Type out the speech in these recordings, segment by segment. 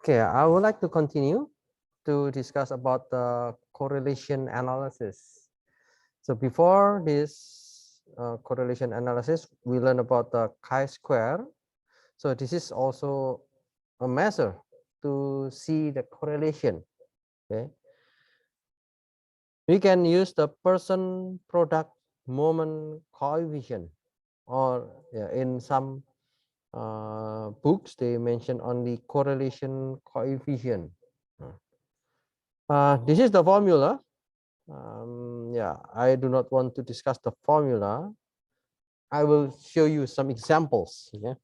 Okay, I would like to continue to discuss about the correlation analysis. So before this correlation analysis, we learned about the chi-square. So this is also a measure to see the correlation. Okay, we can use the person product moment coefficient, or in some books they mention only correlation coefficient. This is the formula. I do not want to discuss the formula. I will show you some examples. Yeah.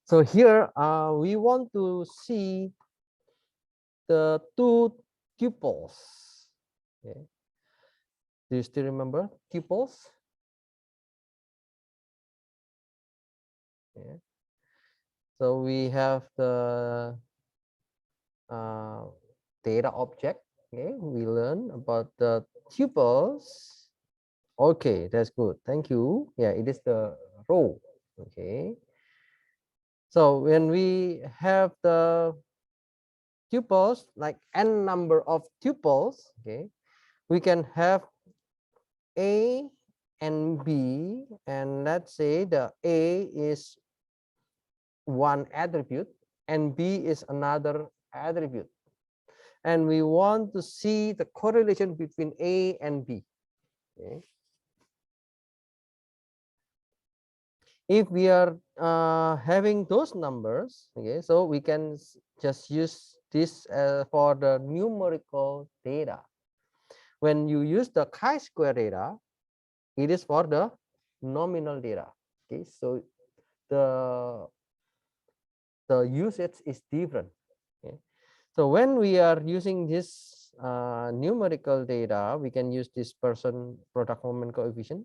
So here we want to see the two tuples. Okay. Do you still remember tuples? Yeah. So we have the data object. Okay, we learn about the tuples. Okay, that's good. Thank you. Yeah, it is the row. Okay. So when we have the tuples, like n number of tuples, okay, we can have A and B, and let's say the A is one attribute and B is another attribute. And we want to see the correlation between A and B. Okay. If we are having those numbers, okay, so we can just use this for the numerical data. When you use the chi-square data, it is for the nominal data. Okay, so the usage is different. Okay. So when we are using this numerical data, we can use this person product moment coefficient.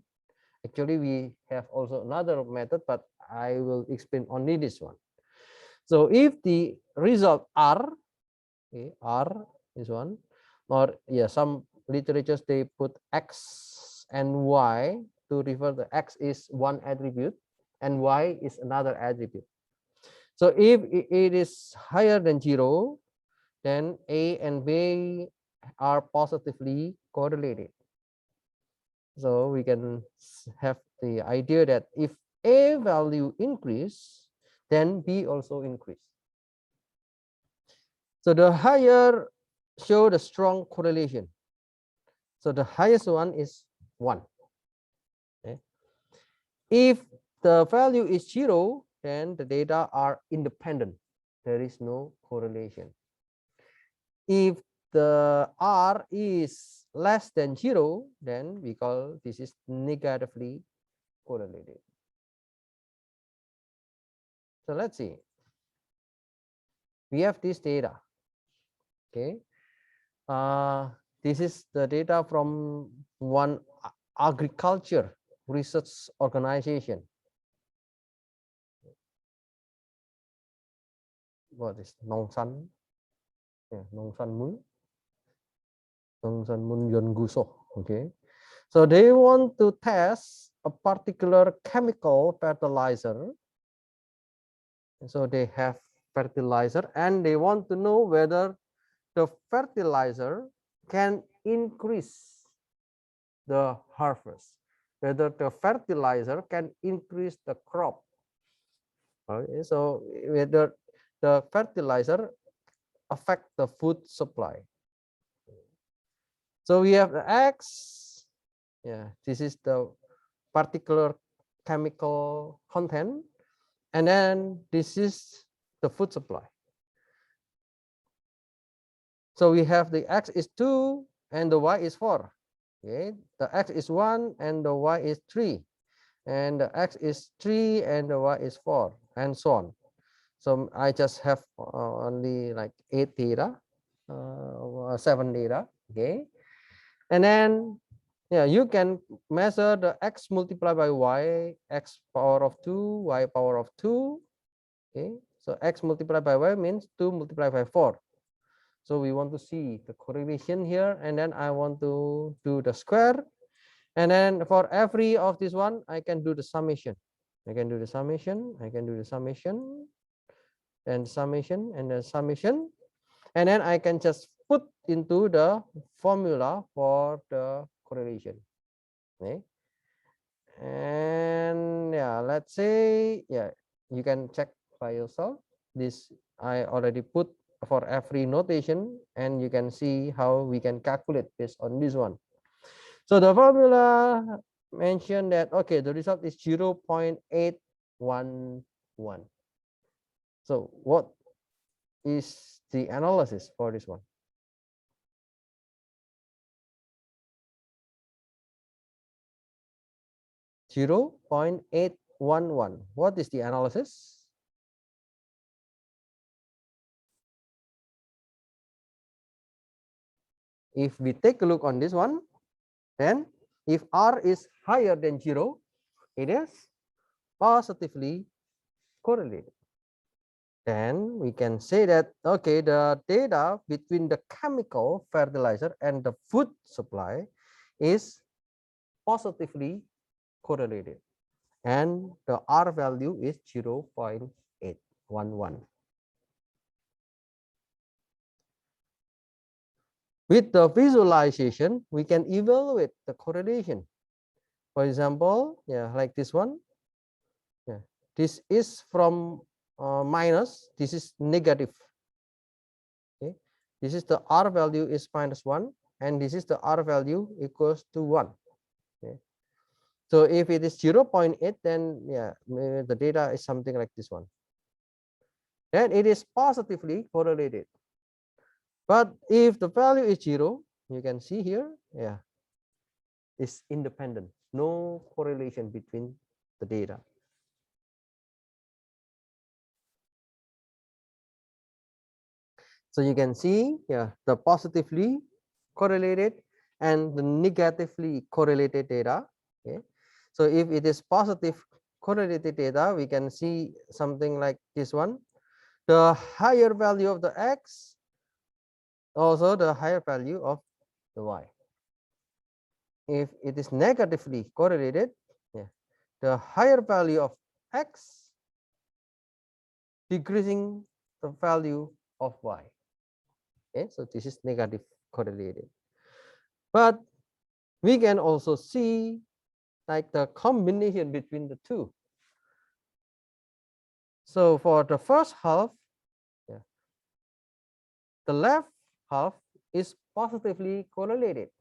Actually, we have also another method, but I will explain only this one. So if the result R, okay, R is one, or some literatures they put X and Y to refer the X is one attribute and Y is another attribute. So if it is higher than 0, then A and B are positively correlated. So we can have the idea that if A value increase, then B also increase. So the higher show the strong correlation. So the highest one is 1. Okay. If the value is 0, then the data are independent. There is no correlation. If the R is less than 0, then we call this is negatively correlated. So let's see. We have this data. Okay. This is the data from one agriculture research organization. What is Nongsan? Yeah, Nongsan Mun Yonguso. Okay. So they want to test a particular chemical fertilizer. So they have fertilizer and they want to know whether the fertilizer can increase the harvest, whether the fertilizer can increase the crop. Okay, so whether the fertilizer affect the food supply. So we have the X. Yeah, this is the particular chemical content, and then this is the food supply. So we have the X is 2 and the Y is 4. Okay, the X is 1 and the Y is 3, and the X is 3 and the Y is 4, and so on. So I just have only like 8 data, 7 data. Okay, and then you can measure the X multiplied by Y, X power of 2, Y power of 2. Okay, so X multiplied by Y means 2 multiplied by 4. So we want to see the correlation here, and then I want to do the square, and then for every of this one I can do the summation. I can do the summation. and summation and the summation, and then I can just put into the formula for the correlation. Okay. And yeah, let's say, yeah, you can check by yourself. This I already put for every notation, and you can see how we can calculate based on this one. So the formula mentioned that, okay, the result is 0.811. So what is the analysis for this one? 0.811. What is the analysis? If we take a look on this one, then if R is higher than 0, it is positively correlated. Then we can say that, okay, the data between the chemical fertilizer and the food supply is positively correlated, and the R value is 0.811. With the visualization, we can evaluate the correlation. For example, yeah, like this one. Yeah, this is from minus. This is negative. Okay, this is the R value is -1, and this is the R value equals to 1. Okay, so if it is 0.8, then yeah, the data is something like this one. Then it is positively correlated. But if the value is 0, you can see here, yeah, it's independent, no correlation between the data. So you can see, yeah, the positively correlated and the negatively correlated data. Okay, so if it is positive correlated data, we can see something like this one. The higher value of the x, also the higher value of the y. If it is negatively correlated, yeah, the higher value of x decreasing the value of y. Okay, so this is negative correlated. But we can also see like the combination between the two. So for the first half, yeah, the left half is positively correlated,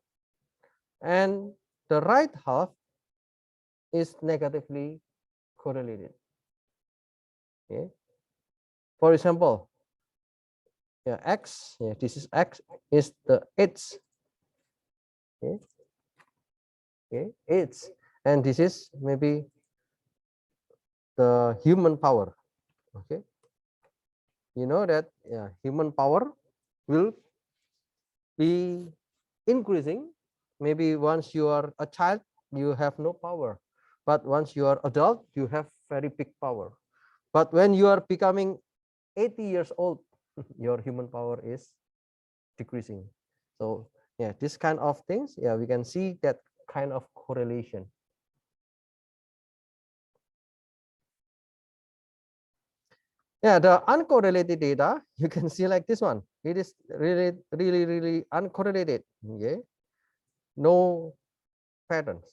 and the right half is negatively correlated. Okay. For example, yeah, x, yeah, this is x is the its. Okay. Okay, its, and this is maybe the human power. Okay, you know that, yeah, human power will be increasing. Maybe once you are a child, you have no power, but once you are adult, you have very big power. But when you are becoming 80 years old, your human power is decreasing. So yeah, this kind of things, yeah, we can see that kind of correlation. Yeah, the uncorrelated data, you can see like this one. It is really uncorrelated. Okay, no patterns.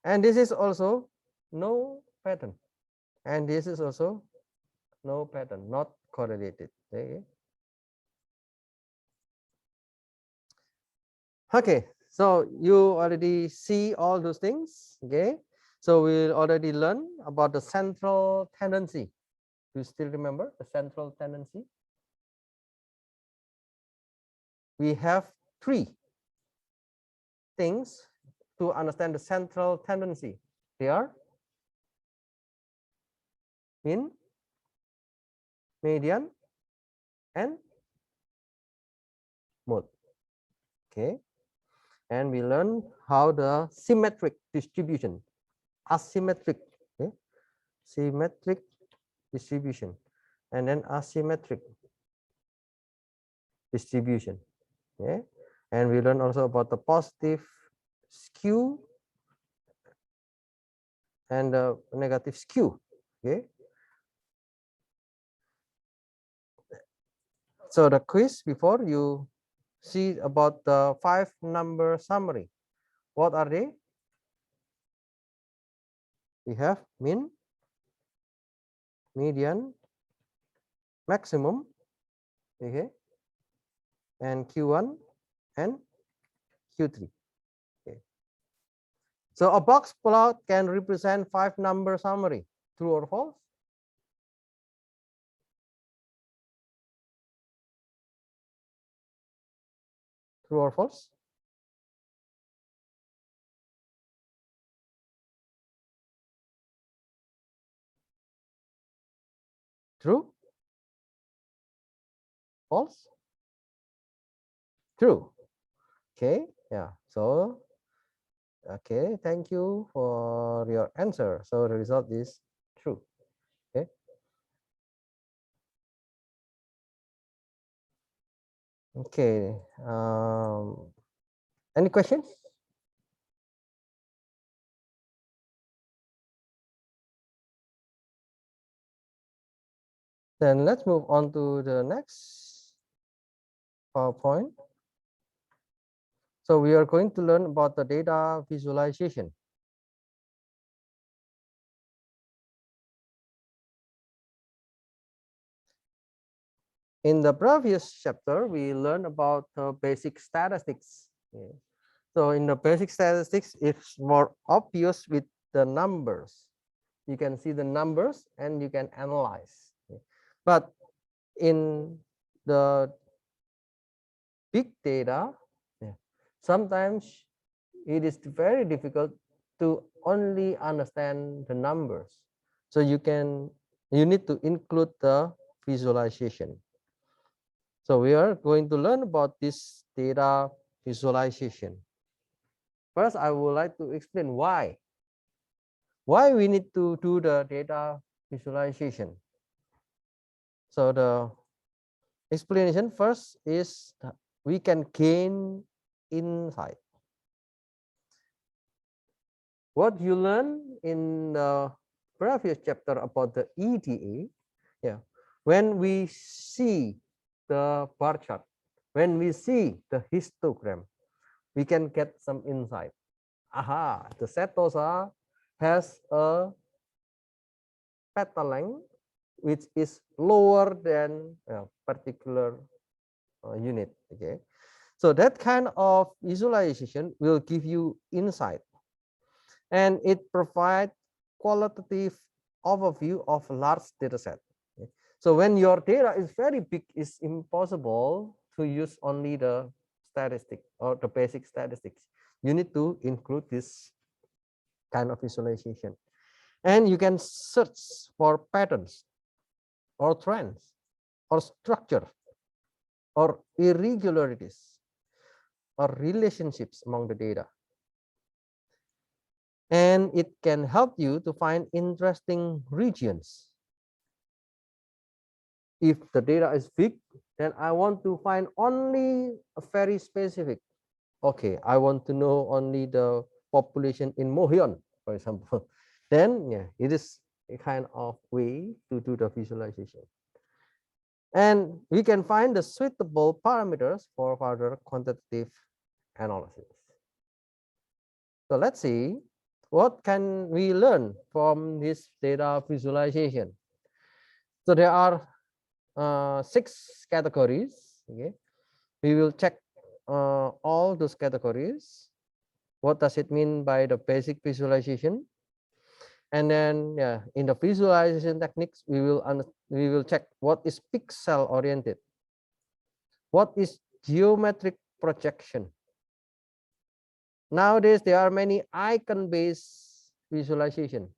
And this is also no pattern. And this is also no pattern, not correlated. Okay. Okay, so you already see all those things. Okay, so we already learned about the central tendency. Do you still remember the central tendency? We have three things to understand the central tendency. They are mean, median, and mode. Okay, and we learn how the symmetric distribution, asymmetric, okay, symmetric distribution, and then asymmetric distribution. Okay, and we learn also about the positive skew and the negative skew. Okay, So the quiz before you see about the 5-number summary. What are they? We have mean, median, maximum, okay, and Q1 and Q3. Okay. So a box plot can represent 5-number summary. True or false? True or false? True? False? True. Okay. Yeah. So, okay. Thank you for your answer. So the result is true. Okay. Okay. Any questions? Then let's move on to the next PowerPoint. So we are going to learn about the data visualization. In the previous chapter, we learned about basic statistics. Yeah. So in the basic statistics, it's more obvious with the numbers. You can see the numbers and you can analyze. Yeah. But in the big data, yeah, sometimes it is very difficult to only understand the numbers. So you need to include the visualization. So we are going to learn about this data visualization. First, I would like to explain why we need to do the data visualization. So the explanation first is we can gain insight. What you learn in the previous chapter about the EDA, yeah, when we see the bar chart, when we see the histogram, we can get some insight. Aha, the setosa has a petal length which is lower than a particular unit. Okay, so that kind of visualization will give you insight, and it provides qualitative overview of large data set. Okay. So when your data is very big, it's impossible to use only the statistic or the basic statistics. You need to include this kind of visualization, and you can search for patterns or trends or structure or irregularities or relationships among the data. And it can help you to find interesting regions. If the data is big, then I want to find only a very specific. Okay, I want to know only the population in Mohyun, for example. Then yeah, it is a kind of way to do the visualization. And we can find the suitable parameters for further quantitative analysis. So let's see what can we learn from this data visualization. So there are 6 categories. Okay, we will check all those categories. What does it mean by the basic visualization? And then yeah, in the visualization techniques, we will check what is pixel oriented, what is geometric projection. Nowadays there are many icon based visualization,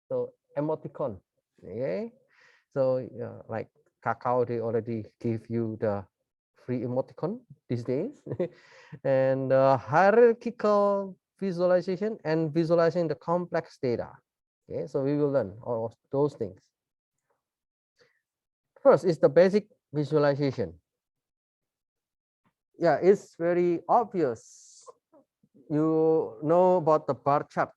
so emoticon. Okay, so like Kakao, they already give you the free emoticon these days. And hierarchical visualization and visualizing the complex data. Okay, so we will learn all of those things. First is the basic visualization. Yeah, it's very obvious. You know about the bar chart.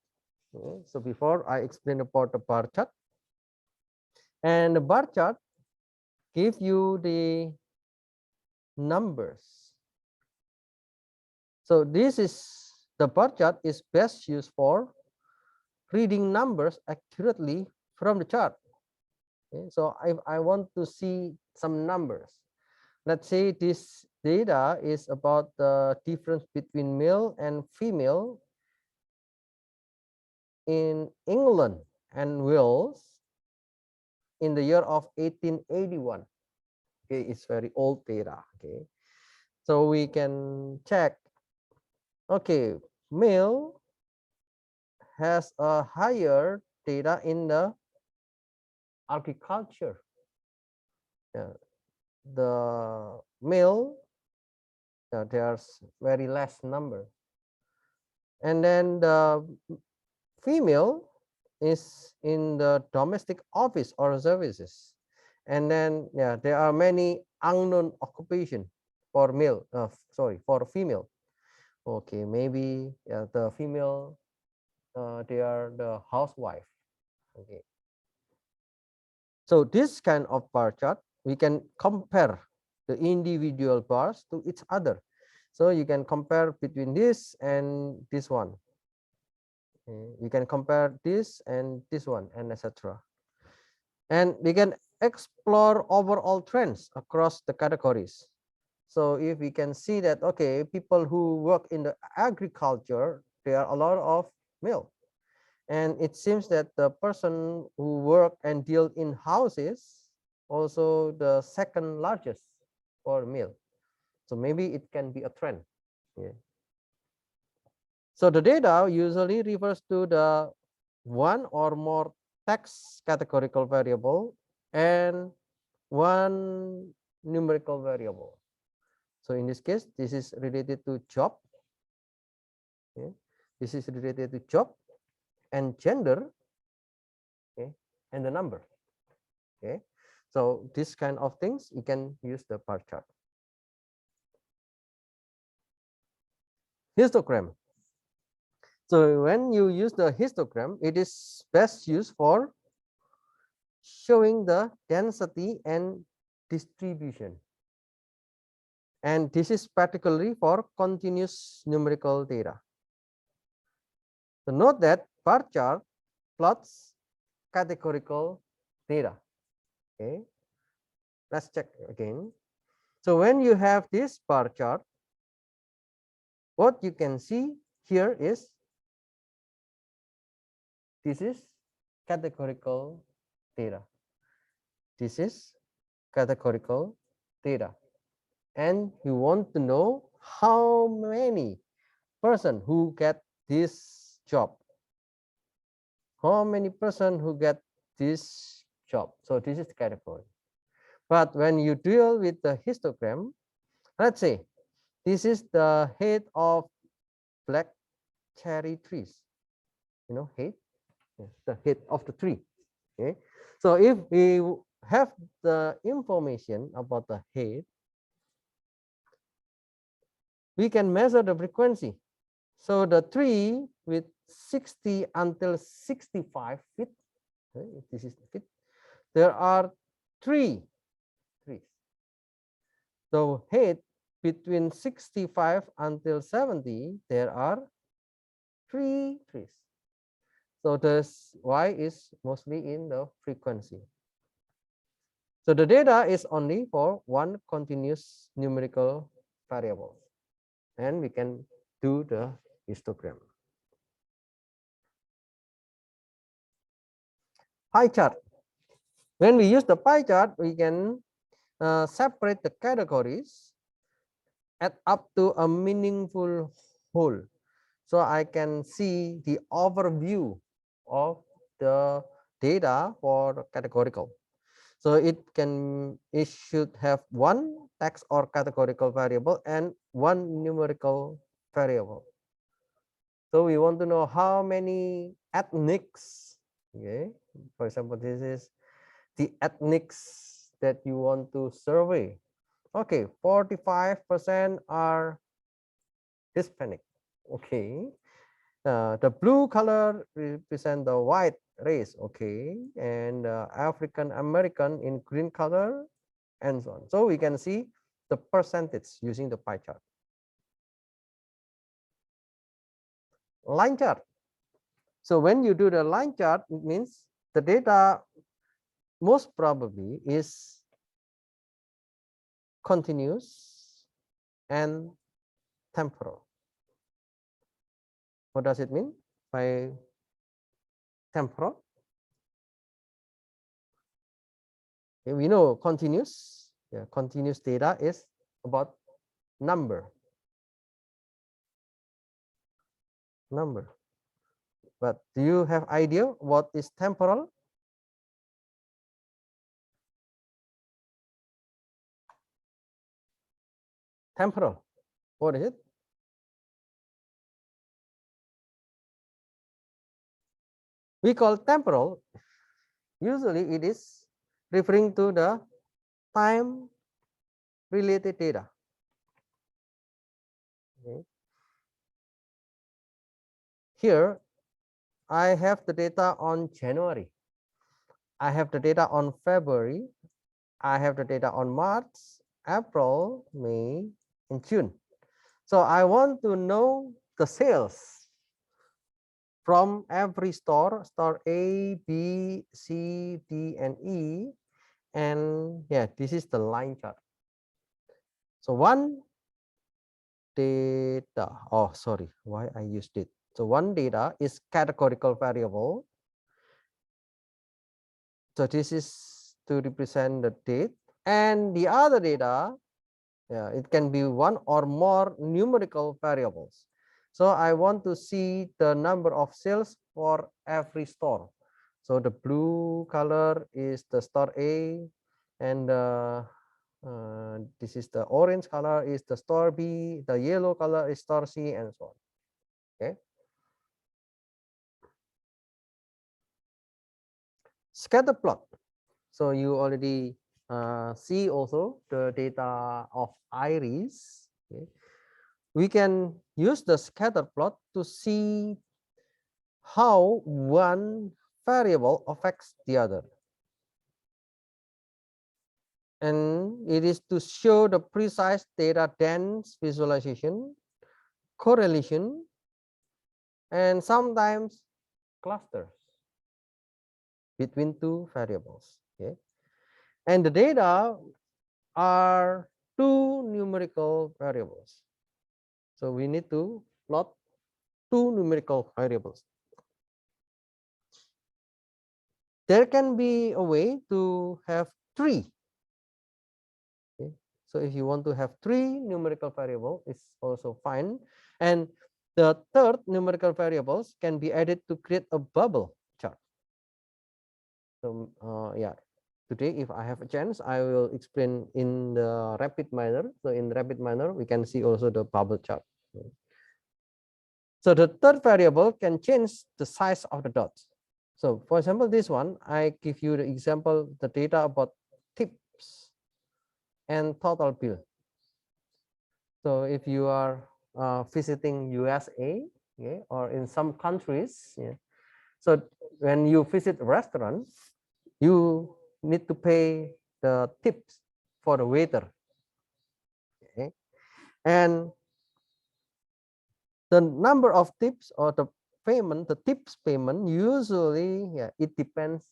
Okay, so before I explain about the bar chart, and the bar chart give you the numbers. So this is the bar chart is best used for reading numbers accurately from the chart. Okay, so I want to see some numbers. Let's say this data is about the difference between male and female in England and Wales in the year of 1881. Okay, it's very old data. Okay, so we can check. Okay, male has a higher data in the agriculture. Yeah, the male, there's very less number, and then the female is in the domestic office or services, and then there are many unknown occupation for male. For female. Okay, maybe the female, they are the housewife. Okay, so this kind of bar chart, we can compare the individual bars to each other. So you can compare between this and this one. You can compare this and this one, and etc. And we can explore overall trends across the categories. So if we can see that, okay, people who work in the agriculture, there are a lot of male. And it seems that the person who work and deal in houses, also the second largest for male. So maybe it can be a trend. Yeah. So the data usually refers to the one or more text categorical variable and one numerical variable. So in this case, this is related to job. Okay. This is related to job and gender, okay, and the number. Okay, so this kind of things you can use the bar chart. Histogram. So when you use the histogram, it is best used for showing the density and distribution. And this is particularly for continuous numerical data. So note that bar chart plots categorical data. Okay, let's check again. So when you have this bar chart, what you can see here is this is categorical data. This is categorical data. And you want to know how many person who get this job. How many person who get this job. So this is the category. But when you deal with the histogram, let's say this is the head of black cherry trees. You know, head, the head of the tree. Okay, so if we have the information about the head, we can measure the frequency. So the tree with 60 until 65 feet, okay, this is the feet, there are three trees. So head between 65 until 70, there are 3 trees. So this Y is mostly in the frequency. So the data is only for one continuous numerical variable, and we can do the histogram. Pie chart. When we use the pie chart, we can separate the categories add up to a meaningful whole. So I can see the overview of the data for categorical. So it should have one text or categorical variable and one numerical variable. So we want to know how many ethnics. Okay, for example, this is the ethnics that you want to survey. Okay, 45% are Hispanic. Okay, the blue color represent the white race. Okay, and African American in green color, and so on. So we can see the percentage using the pie chart. Line chart. So when you do the line chart, it means the data most probably is continuous and temporal. What does it mean by temporal? Okay, we know continuous. Yeah, continuous data is about number. But do you have idea what is temporal? Temporal. What is it? We call temporal. Usually it is referring to the time related data. Okay. Here I have the data on January. I have the data on February. I have the data on March, April, May, and June. So I want to know the sales from every store A, B, C, D, and E. And yeah, this is the line chart. So one data, oh, sorry, why I used it. So one data is categorical variable. So this is to represent the date, and the other data, yeah, it can be one or more numerical variables. So I want to see the number of sales for every store. So the blue color is the store A, and this is the orange color is the store B, the yellow color is store C, and so on. Okay. Scatter plot. So you already see also the data of iris. Okay. We can use the scatter plot to see how one variable affects the other. And it is to show the precise data dense visualization, correlation, and sometimes clusters between two variables. Okay. And the data are two numerical variables. So we need to plot two numerical variables. There can be a way to have three. Okay. So if you want to have three numerical variables, it's also fine. And the third numerical variables can be added to create a bubble chart. So yeah, today if I have a chance, I will explain in the rapid manner. So in rapid manner, we can see also the bubble chart. So the third variable can change the size of the dots. So for example, this one, I give you the example, the data about tips and total bill. So if you are visiting USA, okay, or in some countries, yeah, so when you visit a restaurant, you need to pay the tips for the waiter. Okay. And the number of tips or the payment, the tips payment, usually, yeah, it depends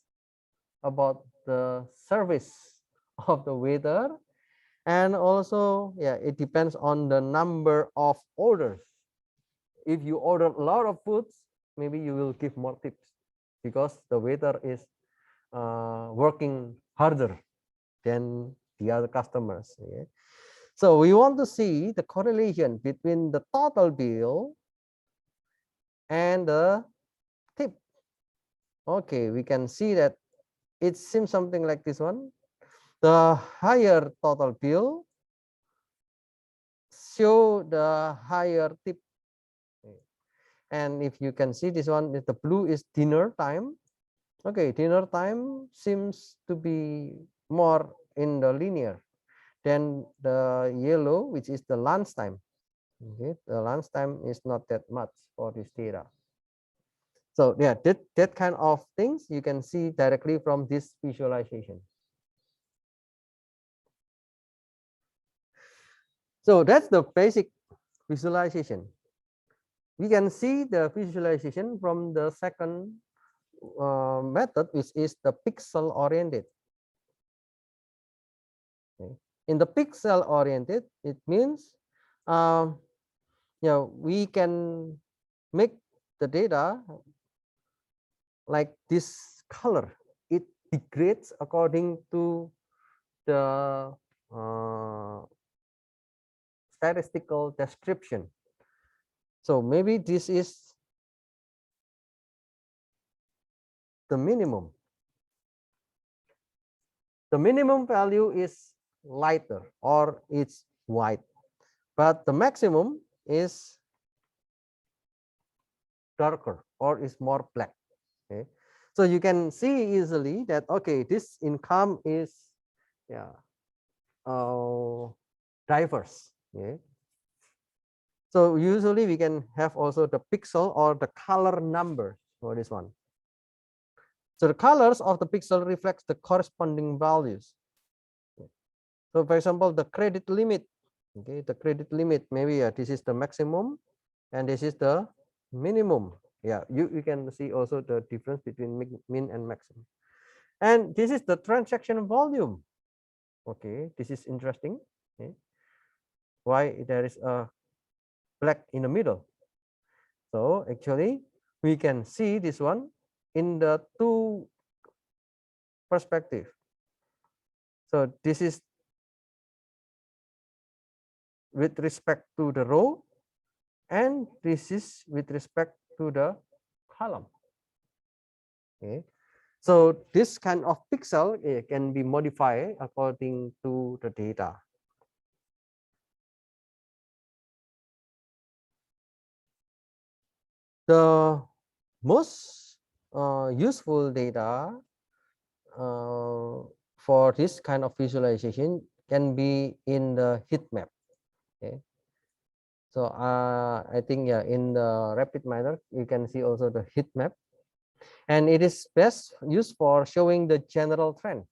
about the service of the waiter, and also, yeah, it depends on the number of orders. If you order a lot of foods, maybe you will give more tips because the waiter is working harder than the other customers. Yeah? So we want to see the correlation between the total bill and the tip. Okay, we can see that it seems something like this one. The higher total bill show the higher tip. And if you can see this one, the blue is dinner time. Okay, dinner time seems to be more in the linear than the yellow, which is the lunch time. Okay, the lunch time is not that much for this data. So yeah, that kind of things you can see directly from this visualization. So that's the basic visualization. We can see the visualization from the second method, which is the pixel oriented. Okay. In the pixel oriented, it means we can make the data like this color. It degrades according to the statistical description. So maybe this is the minimum. The minimum value is lighter or it's white, but the maximum is darker or is more black. Okay, so you can see easily that okay, this income is diverse. Okay, so usually we can have also the pixel or the color number for this one. So the colors of the pixel reflects the corresponding values. So for example, the credit limit. Okay, the credit limit, maybe this is the maximum and this is the minimum. Yeah, you can see also the difference between min and maximum. And this is the transaction volume. Okay, this is interesting. Okay. Why there is a black in the middle? So actually we can see this one in the two perspective. So this is with respect to the row and this is with respect to the column. Okay, so this kind of pixel can be modified according to the data. The most useful data for this kind of visualization can be in the heat map. Okay, so I think in the RapidMiner you can see also the heat map, and it is best used for showing the general trend.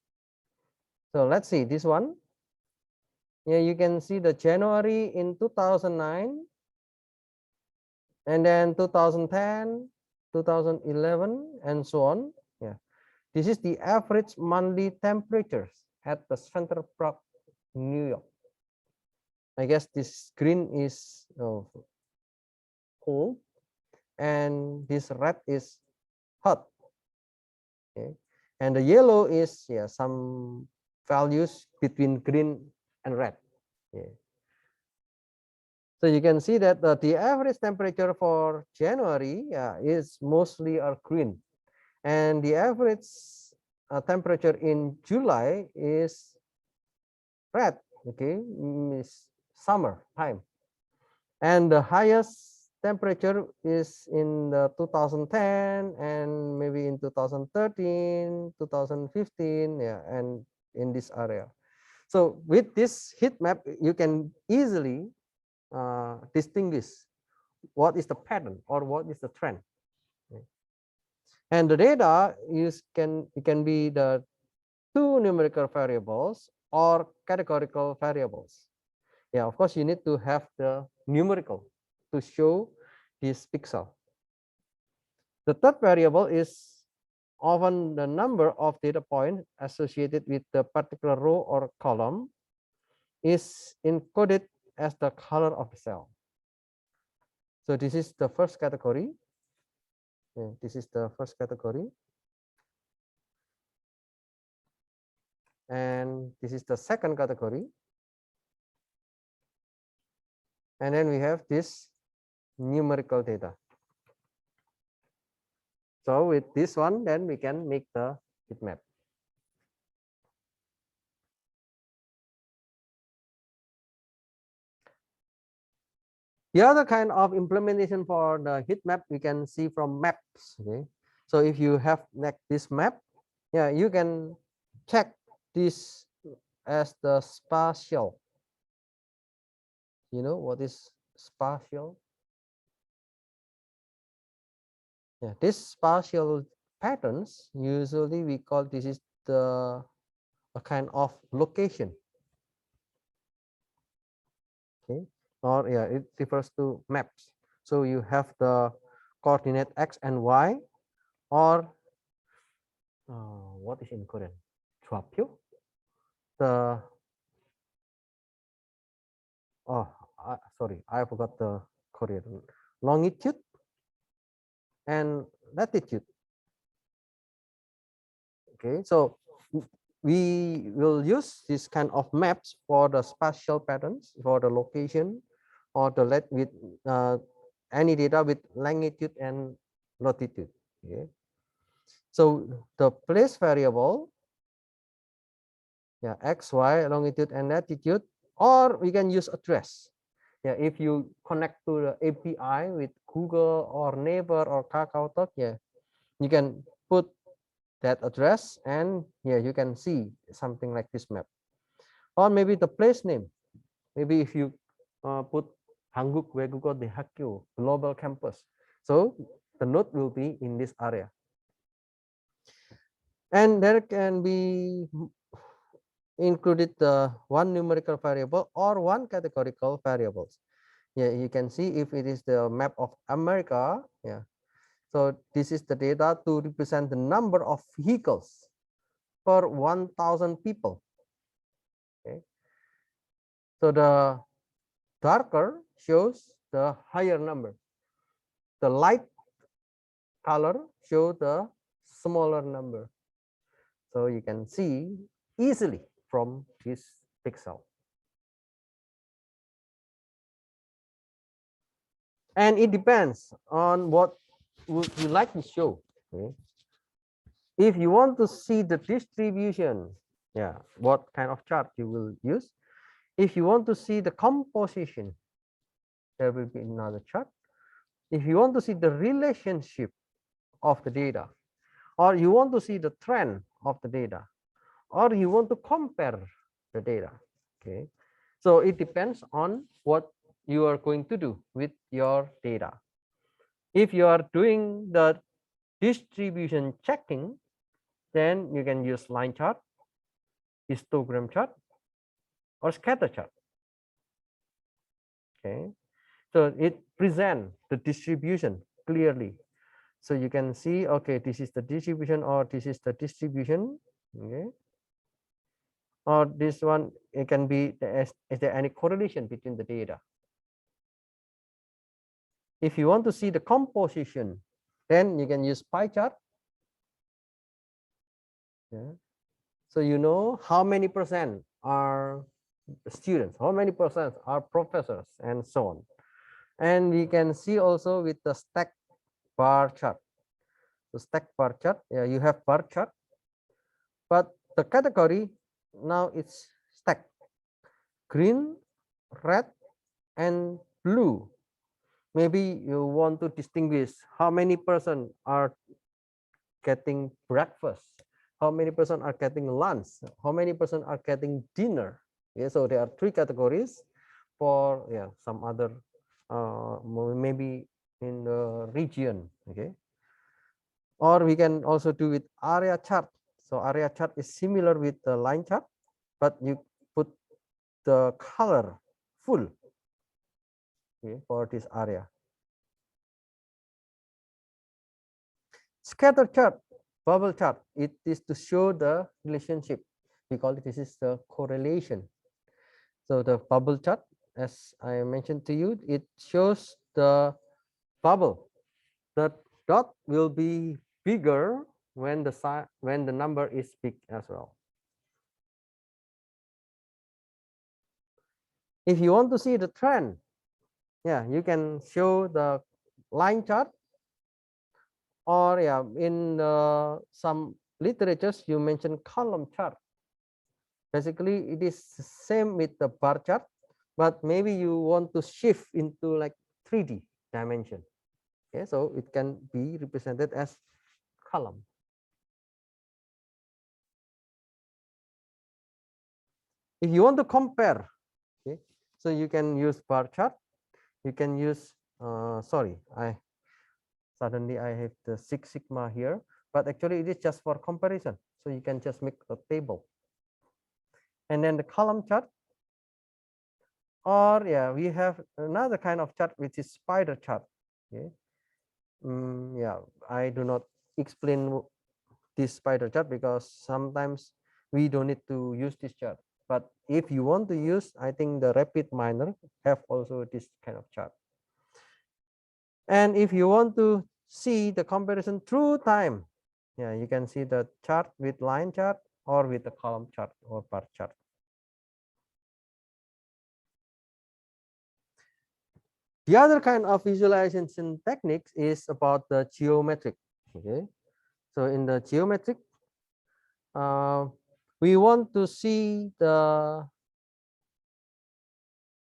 So let's see this one. Yeah, you can see the January in 2009, and then 2010, 2011, and so on. Yeah, this is the average monthly temperatures at the Central Park, New York. I guess this green is cold, and this red is hot. Okay, and the yellow is some values between green and red. Yeah. So you can see that the average temperature for January is mostly green, and the average temperature in July is red. Okay, is summer time, and the highest temperature is in the 2010 and maybe in 2013, 2015, and in this area. So with this heat map, you can easily distinguish what is the pattern or what is the trend. And the data can be the two numerical variables or categorical variables. Yeah, of course you need to have the numerical to show this pixel. The third variable is often the number of data points associated with the particular row or column is encoded as the color of the cell. So this is the first category. This is the first category. And this is the second category. And then we have this numerical data. So with this one, then we can make the heat map. The other kind of implementation for the heat map we can see from maps. Okay, so if you have like this map, you can check this as the spatial. You know what is spatial? Yeah, this spatial patterns usually we call this is a kind of location. Okay, or yeah, it refers to maps. So you have the coordinate x and y, or what is in Korean? 좌표? The sorry, I forgot the Korean. Longitude and latitude. Okay, so we will use this kind of maps for the spatial patterns, for the location, or the let with any data with longitude and latitude. Okay, so the place variable, yeah, x, y, longitude and latitude, or we can use address. Yeah, if you connect to the API with Google or Neighbor or KakaoTalk, yeah, you can put that address, and yeah, you can see something like this map. Or maybe the place name. Maybe if you put 한국 외국어 대학교 global campus, so the node will be in this area. And there can be included the one numerical variable or one categorical variables. Yeah, you can see if it is the map of America. Yeah, so this is the data to represent the number of vehicles per 1,000 people. Okay, so the darker shows the higher number, the light color show the smaller number, so you can see easily from this pixel. And it depends on what would you like to show. Okay, if you want to see the distribution, yeah, what kind of chart you will use. If you want to see the composition, there will be another chart. If you want to see the relationship of the data, or you want to see the trend of the data, or you want to compare the data. Okay, so it depends on what you are going to do with your data. If you are doing the distribution checking, then you can use line chart, histogram chart, or scatter chart. Okay, so it presents the distribution clearly, so you can see, okay, this is the distribution, or this is the distribution. Okay, or this one, it can be, is there any correlation between the data? If you want to see the composition, then you can use pie chart. Yeah. So you know how many percent are students, how many percent are professors, and so on. And we can see also with the stack bar chart. The stack bar chart, yeah, you have bar chart, but the category now it's stack: green, red, and blue. Maybe you want to distinguish how many person are getting breakfast, how many person are getting lunch, how many person are getting dinner. Yeah, so there are three categories for, yeah, some other maybe in the region. Okay, or we can also do with area chart. So area chart is similar with the line chart, but you put the color full, okay, for this area. Scatter chart, bubble chart, it is to show the relationship. We call it, this is the correlation. So the bubble chart, as I mentioned to you, it shows the bubble. The dot will be bigger when the number is big as well. If you want to see the trend, yeah, you can show the line chart, or yeah, in some literatures you mention column chart. Basically, it is same with the bar chart, but maybe you want to shift into like 3D dimension. Okay, so it can be represented as column. If you want to compare, okay, so you can use bar chart. You can use sorry, I have the Six Sigma here, but actually it is just for comparison. So you can just make a table. And then the column chart. Or yeah, we have another kind of chart which is spider chart. Okay. Yeah, I do not explain this spider chart because sometimes we don't need to use this chart. But if you want to use, I think the rapid miner have also this kind of chart. And if you want to see the comparison through time, yeah, you can see the chart with line chart or with the column chart or bar chart. The other kind of visualization techniques is about the geometric. Okay, so in the geometric, uh, we want to see the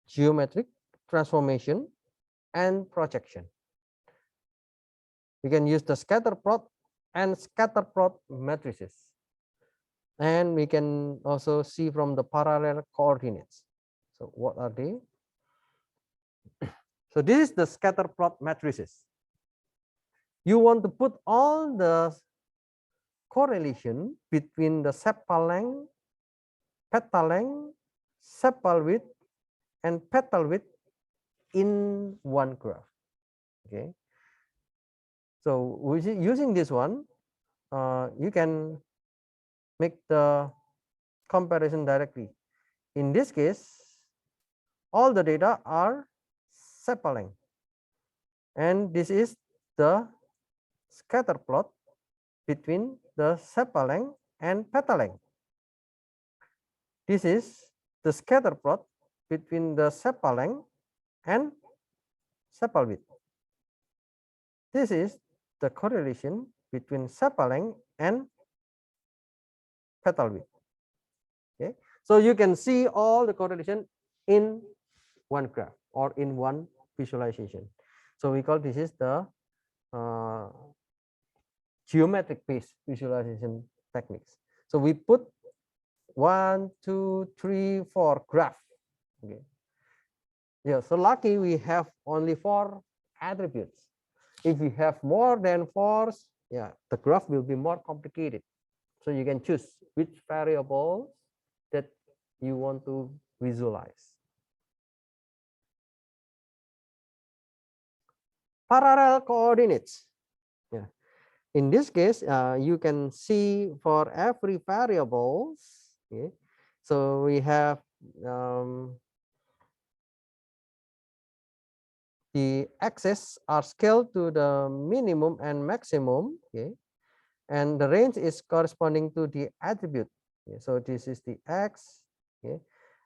geometric transformation and projection. We can use the scatter plot and scatter plot matrices, and we can also see from the parallel coordinates. So what are they? So this is the scatter plot matrices. You want to put all the correlation between the sepal length, petal length, sepal width, and petal width in one graph. Okay. So using this one, you can make the comparison directly. In this case, all the data are sepal length, and this is the scatter plot between the sepal length and petal length. This is the scatter plot between the sepal length and sepal width. This is the correlation between sepal length and petal width. Okay, so you can see all the correlation in one graph or in one visualization. So we call this is the geometric based visualization techniques. So we put 1, 2, 3, 4 graph. Okay. Yeah, so lucky we have only 4 attributes. If we have more than 4, yeah, the graph will be more complicated. So you can choose which variable that you want to visualize. Parallel coordinates. Yeah. In this case, you can see for every variables. Okay. So we have the axes are scaled to the minimum and maximum. Okay, and the range is corresponding to the attribute. Okay, so this is the x. Okay,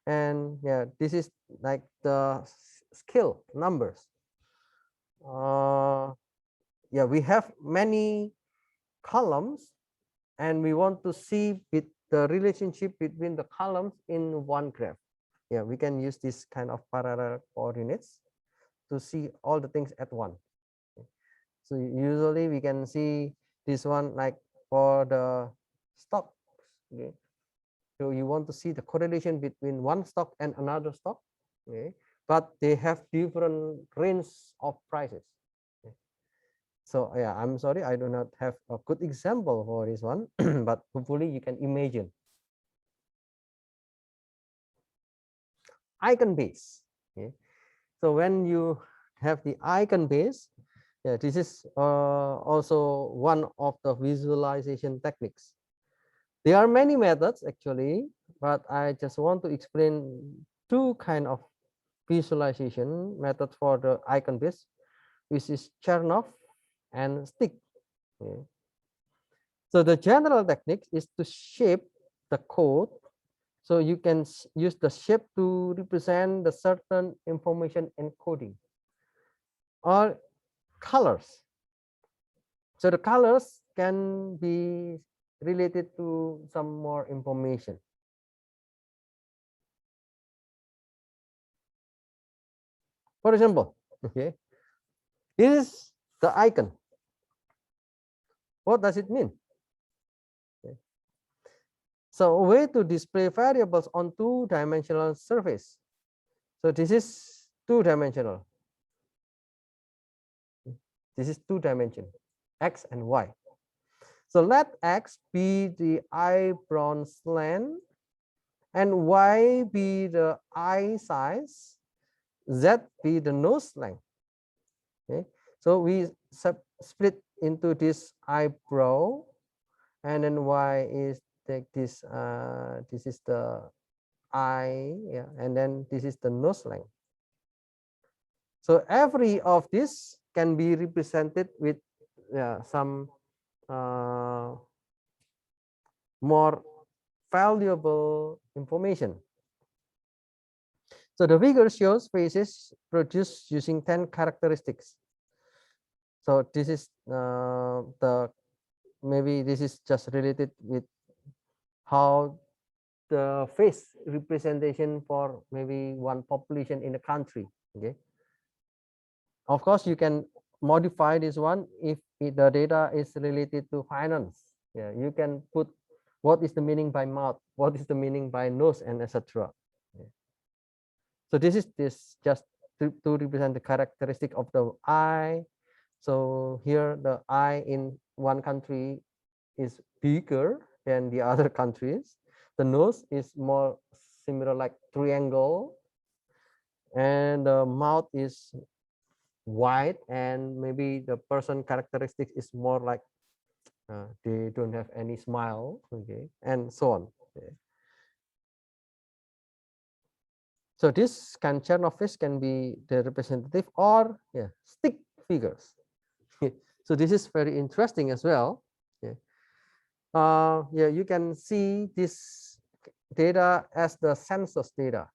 and yeah, this is like the scale numbers. Yeah, we have many columns, and we want to see the relationship between the columns in one graph. Yeah, we can use this kind of parallel coordinates to see all the things at once. So usually we can see this one like for the stock. Okay, so you want to see the correlation between one stock and another stock. Okay, but they have different range of prices. Okay. So yeah, I'm sorry, I do not have a good example for this one, but hopefully you can imagine. Icon base. Okay. So when you have the icon base, yeah, this is also one of the visualization techniques. There are many methods actually, but I just want to explain 2 kind of visualization method for the icon base, which is Chernoff and stick. Okay. So the general technique is to shape the code. So you can use the shape to represent the certain information encoding or colors. So the colors can be related to some more information. For example, okay, this is the icon. What does it mean? Okay. So a way to display variables on 2-dimensional surface. So this is 2-dimensional. This is 2-dimension, x and y. So let x be the eye bronze length and y be the eye size Z be the nose length. Okay, so we split into this eyebrow, and then Y is take this. This is the eye, yeah, and then this is the nose length. So every of this can be represented with some more valuable information. So the figure shows faces produced using 10 characteristics. So this is maybe this is just related with how the face representation for maybe one population in a country. Okay, of course you can modify this one if the data is related to finance. Yeah, you can put what is the meaning by mouth, what is the meaning by nose, and etc. Yeah. So this is just to represent the characteristic of the eye. So here the eye in one country is bigger than the other countries. The nose is more similar like triangle, and the mouth is wide, and maybe the person characteristic is more like they don't have any smile, okay, and so on. Okay. So this kind of fish can be the representative or stick figures. So this is very interesting as well. Yeah, you can see this data as the census data.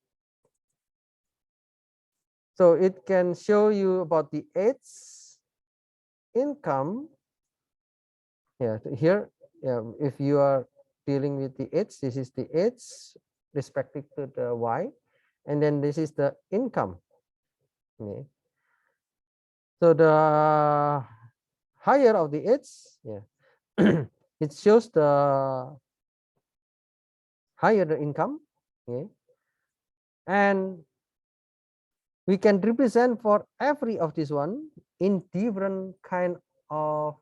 So it can show you about the age, income. Yeah, here, if you are dealing with the age, this is the age respective to the Y, and then this is the income. Okay. So the higher of the age, it shows the higher the income. Okay. And we can represent for every of this one in different kind of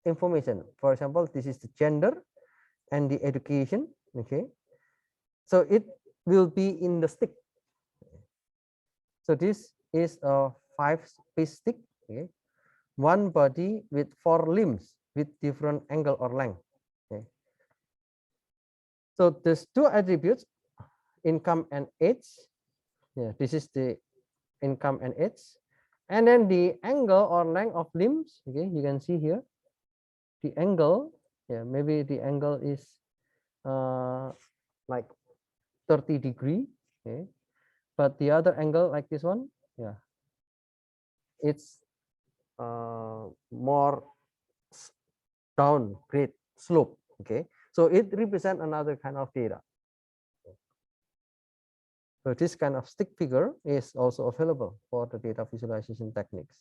information. For example, this is the gender and the education. Okay, so it will be in the stick. So this is a 5-piece stick. Okay, one body with 4 limbs with different angle or length. Okay, so there's 2 attributes, income and age. Yeah, this is the income and age, and then the angle or length of limbs. Okay, you can see here the angle. Yeah, maybe the angle is like 30 degree. Okay, but the other angle like this one, it's more downgrade slope. Okay, so it represents another kind of data. So this kind of stick figure is also available for the data visualization techniques.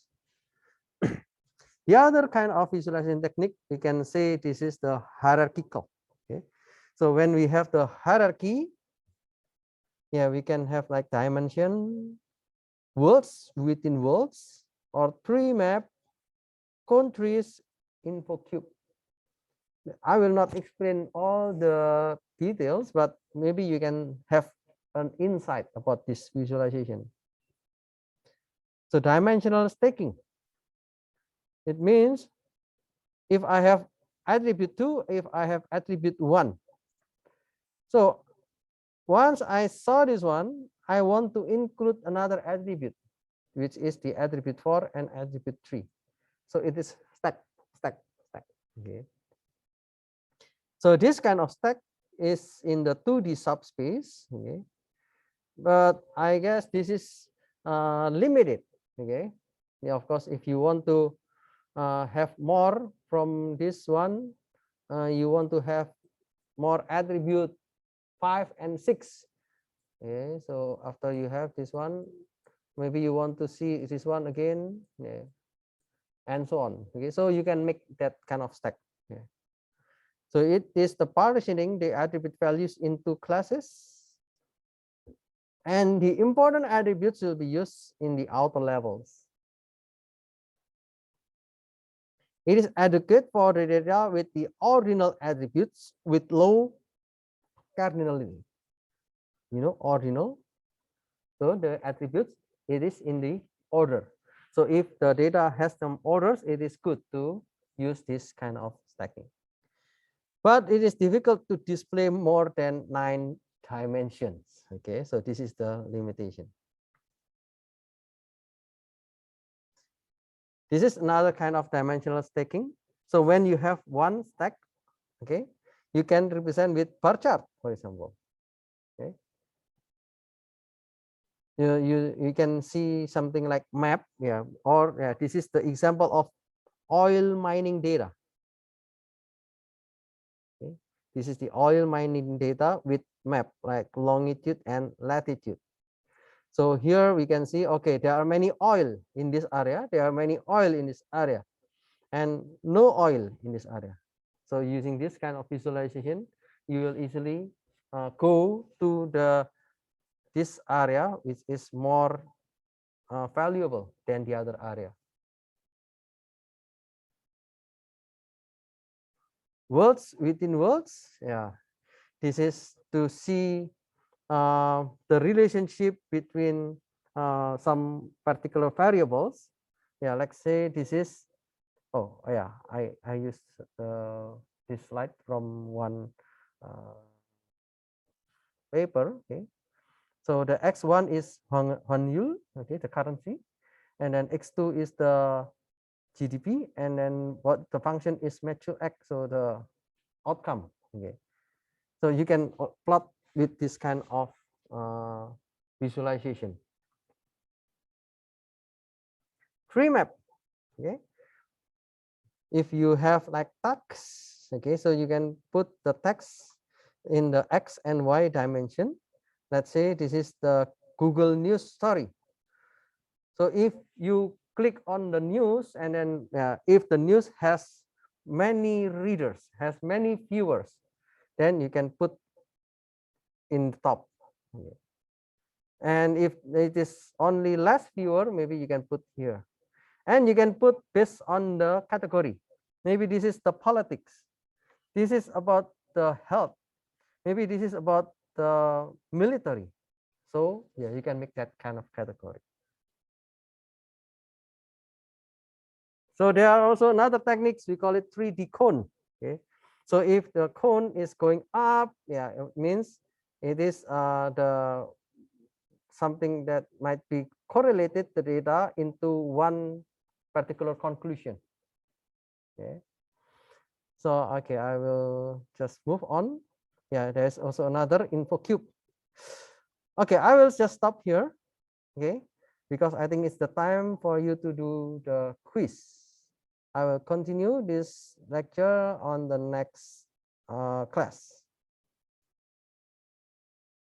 The other kind of visualization technique, we can say this is the hierarchical. Okay, so when we have the hierarchy, we can have like dimension, words within words, or tree map, countries, info cube. I will not explain all the details, but maybe you can have an insight about this visualization. So dimensional stacking, it means if I have attribute 2, if I have attribute 1. So once I saw this one, I want to include another attribute, which is the attribute 4 and attribute 3. So it is stack, stack, stack. Okay. So this kind of stack is in the 2D subspace. Okay. But I guess this is limited. Okay. Yeah, of course, if you want to have more from this one, you want to have more attribute 5 and 6. Okay, so after you have this one, maybe you want to see this one again, and so on. Okay, so you can make that kind of stack. Yeah. So it is the partitioning the attribute values into classes, and the important attributes will be used in the outer levels. It is adequate for the data with the ordinal attributes with low cardinality. Ordinal. So the attributes it is in the order. So if the data has some orders, it is good to use this kind of stacking. But it is difficult to display more than 9 dimensions. Okay, so this is the limitation. This is another kind of dimensional stacking. So when you have one stack, okay, you can represent with bar chart, for example. Okay, you can see something like map, yeah, or yeah, this is the example of oil mining data. Okay, this is the oil mining data with map like longitude and latitude. So here we can see, okay, there are many oil in this area, there are many oil in this area, and no oil in this area. So using this kind of visualization, you will easily go to this area which is more valuable than the other area. Worlds within worlds, yeah. This is to see the relationship between some particular variables. Yeah, let's say this is, oh yeah, I used this slide from one paper. Okay, so the x1 is Hwanyul, okay, the currency, and then x2 is the GDP, and then what the function is mature x, so the outcome. Okay, so you can plot with this kind of visualization. Tree map. Okay, if you have like text, okay, so you can put the text in the x and y dimension. Let's say this is the Google News story. So if you click on the news, and then if the news has many readers, has many viewers, then you can put in the top. Okay. And if it is only less viewer, maybe you can put here. And you can put based on the category. Maybe this is the politics. This is about the health. Maybe this is about the military. So yeah, you can make that kind of category. So there are also another techniques, we call it 3D cone. Okay, so if the cone is going up, yeah, it means it is the something that might be correlated the data into one particular conclusion. Okay, so okay, I will just move on. Yeah, there's also another info cube. Okay, I will just stop here. Okay, because I think it's the time for you to do the quiz. I will continue this lecture on the next class.